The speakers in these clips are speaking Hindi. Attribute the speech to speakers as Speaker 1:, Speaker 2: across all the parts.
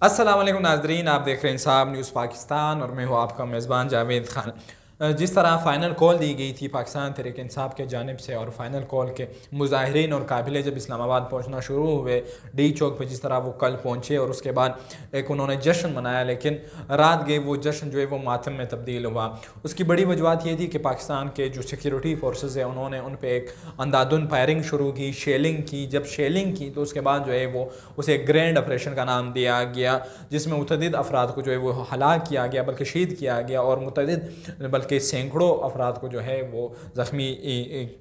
Speaker 1: अस्सलाम वालेकुम नाजरीन, आप देख रहे हैं इंसाफ न्यूज़ पाकिस्तान और मैं हूँ आपका मेज़बान जावेद खान। जिस तरह फ़ाइनल कॉल दी गई थी पाकिस्तान तहरीक इंसाफ के जानिब से और फ़ाइनल कॉल के मुज़ाहिरीन और काबिले जब इस्लामाबाद पहुँचना शुरू हुए डी चौक पे, जिस तरह वो कल पहुँचे और उसके बाद एक उन्होंने जश्न मनाया, लेकिन रात गए वो जश्न जो है वो मातम में तब्दील हुआ। उसकी बड़ी वजूहत ये थी कि पाकिस्तान के जो सिक्योरिटी फोर्सेस है उन्होंने उन पर एक अंधाधुंध फायरिंग शुरू की, शेलिंग की। जब शेलिंग की तो उसके बाद जो है वो उसे ग्रैंड ऑपरेशन का नाम दिया गया, जिसमें मुतअद्दिद अफराद को जो है वो हलाक किया गया, बल्कि शहीद किया गया, और मुतअद्दिद बल्कि सैकड़ों अफराद को जो है वो ज़ख्मी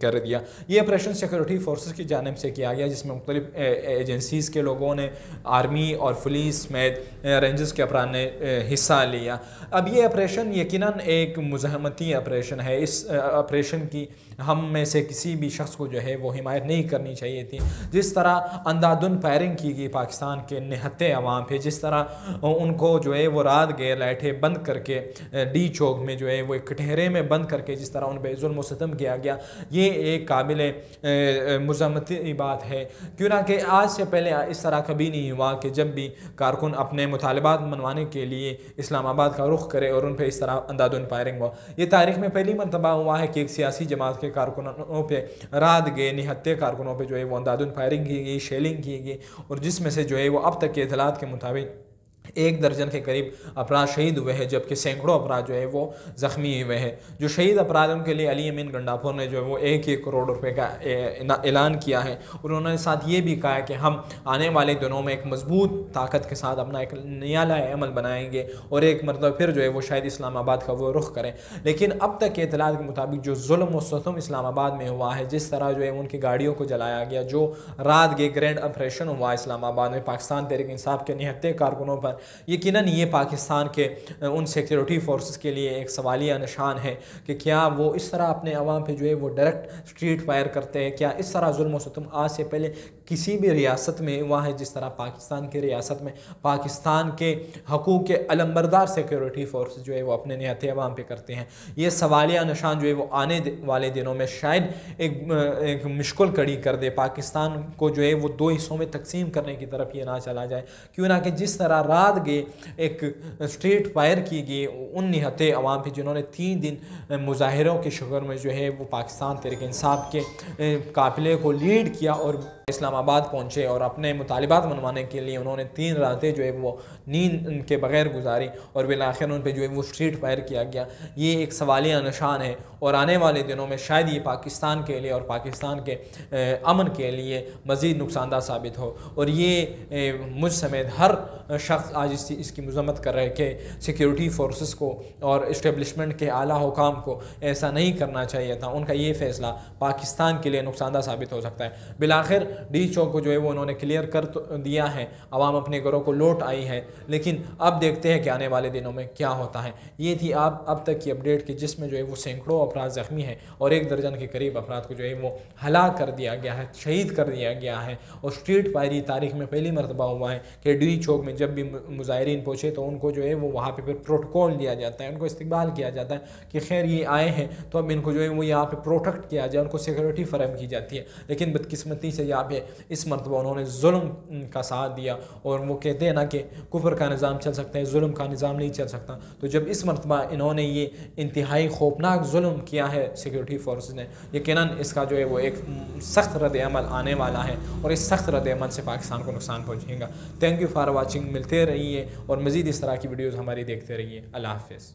Speaker 1: कर दिया। ये ऑपरेशन सिक्योरिटी फोर्सेस की जानिब से किया गया, जिसमें मुख्तलिफ एजेंसीज़ के लोगों ने, आर्मी और पुलिस समेत रेंजर्स के अफराद ने हिस्सा लिया। अब ये ऑपरेशन यकीनन एक मुज़ाहमती ऑपरेशन है। इस ऑपरेशन की हम में से किसी भी शख्स को जो है वो हिमायत नहीं करनी चाहिए थी। जिस तरह अंधाधुंध फायरिंग की गई पाकिस्तान के निहत्ते अवाम पे, जिस तरह उनको जो है वो रात गए लाइटें बंद करके डी चौक में जो है वो एक कटहरे में बंद करके जिस तरह उन पर जुल्म सितम किया गया, ये एक काबिल मुज़ाहमती बात है। क्यों ना कि आज से पहले इस तरह कभी नहीं हुआ कि जब भी कारकुन अपने मुतालबात मनवाने के लिए इस्लामाबाद का रुख करे और उन पर इस तरह अंधाधुंध फायरिंग हुआ। ये तारीख में पहली मरतबा हुआ है कि एक सियासी जमात के कारकुनों पे, रात गए निहत्ते कारकुनों पे जो है वो अंधाधुंध फायरिंग की गई, शेलिंग की गई, और जिसमें से जो है वो अब तक के इतलात के मुताबिक 1 दर्जन के करीब अपराध शहीद हुए हैं, जबकि सैकड़ों अपराध जो है वो ज़ख्मी हुए हैं। जो शहीद अपराध उनके लिए अली अमीन गंडापुर ने जो है वो 1-1 करोड़ रुपए का ऐलान किया है, और उन्होंने साथ ये भी कहा है कि हम आने वाले दिनों में एक मजबूत ताकत के साथ अपना एक नया अमल बनाएंगे और एक मतलब फिर जो है वो शायद इस्लामाबाद का वो रुख करें। लेकिन अब तक के इतलात के मुताबिक जो जुल्म व सितम इस्लामाबाद में हुआ है, जिस तरह जो है उनकी गाड़ियों को जलाया गया, जो रात के ग्रैंड ऑपरेशन हुआ इस्लामाबाद में पाकिस्तान तहरीक इंसाफ के निहत्ते कारकुनों पर, यकीनन ये पाकिस्तान के उन सिक्योरिटी फोर्सेस के लिए एक सवालिया निशान है कि क्या वो इस तरह अपने अवाम पे जो है वो डायरेक्ट स्ट्रीट फायर करते हैं। क्या इस तरह जुल्म सितम आज से पहले किसी भी रियासत में हुआ है जिस तरह पाकिस्तान की रियासत में पाकिस्तान के हकूक़ के अलंबरदार सिक्योरिटी फोर्सेस जो है वो अपने निहत्ते अवाम पे करते हैं। ये सवालिया निशान जो है वो आने वाले दिनों में शायद एक मुश्किल कड़ी कर दे, पाकिस्तान को जो है वो 2 हिस्सों में तकसीम करने की तरफ ये ना चला जाए। क्यों ना कि जिस तरह रात गए एक स्ट्रीट फायर की गई उन निहत्ते अवाम पे, जिन्होंने 3 दिन मुजाहिरों के शक्ल में जो है वो पाकिस्तान तहरीक इंसाफ के काफिले को लीड किया और इस्लामाबाद पहुँचे और अपने मुतालिबात मनवाने के लिए उन्होंने 3 रातें जो है वो नींद के बगैर गुजारी, और बिलाखिर उन पर जो है वो स्ट्रीट फायर किया गया। ये एक सवालिया निशान है, और आने वाले दिनों में शायद ये पाकिस्तान के लिए और पाकिस्तान के अमन के लिए मज़ीद नुकसानदा साबित हो। और ये मुझ समेत हर शख्स आज इसकी मजम्मत कर रहे कि सिक्योरिटी फोर्सेस को और इस्टेब्लिशमेंट के आला हुकाम को ऐसा नहीं करना चाहिए था। उनका ये फ़ैसला पाकिस्तान के लिए नुकसानदा साबित हो सकता है। बिलाखिर डी चौक को जो है वो उन्होंने क्लियर कर तो दिया है, आवाम अपने घरों को लौट आई है, लेकिन अब देखते हैं कि आने वाले दिनों में क्या होता है। ये थी अब तक की अपडेट की, जिसमें जो है वो सैकड़ों अपराध ज़ख्मी हैं और 1 दर्जन के करीब अपराध को जो है वो हलाक कर दिया गया है, शहीद कर दिया गया है। और स्ट्रीट फायर तारीख में पहली मरतबा हुआ है कि डी चौक में जब भी मुजाहिरीन पहुँचे तो उनको जो है वो वहाँ पर फिर प्रोटोकॉल दिया जाता है, उनको इस्तकबाल किया जाता है कि खैर ये आए हैं तो अब इनको जो है वो यहाँ पर प्रोटेक्ट किया जाए, उनको सिक्योरिटी फराहम की जाती है। लेकिन बदकिस्मती से यहाँ पे इस मरतबा उन्होंने जुल्म का साथ दिया, और वो कहते हैं ना कि कुफर का निज़ाम चल सकता है, जुल्म का निज़ाम नहीं चल सकता। तो जब इस मरतबा इन्होंने ये इंतहाई खौफनाक जुल्म किया है सिक्योरिटी फोर्सेस ने, यकीनन इसका जो है वो एक सख्त रद्द-ए-अमल आने वाला है, और इस सख्त रद्द-ए-अमल से पाकिस्तान को नुकसान पहुँचेगा। Thank you for watching. मिलते रहिए और मज़ीद इस तरह की वीडियोज़ हमारी देखते रहिए। अल्लाह हाफ़िज़।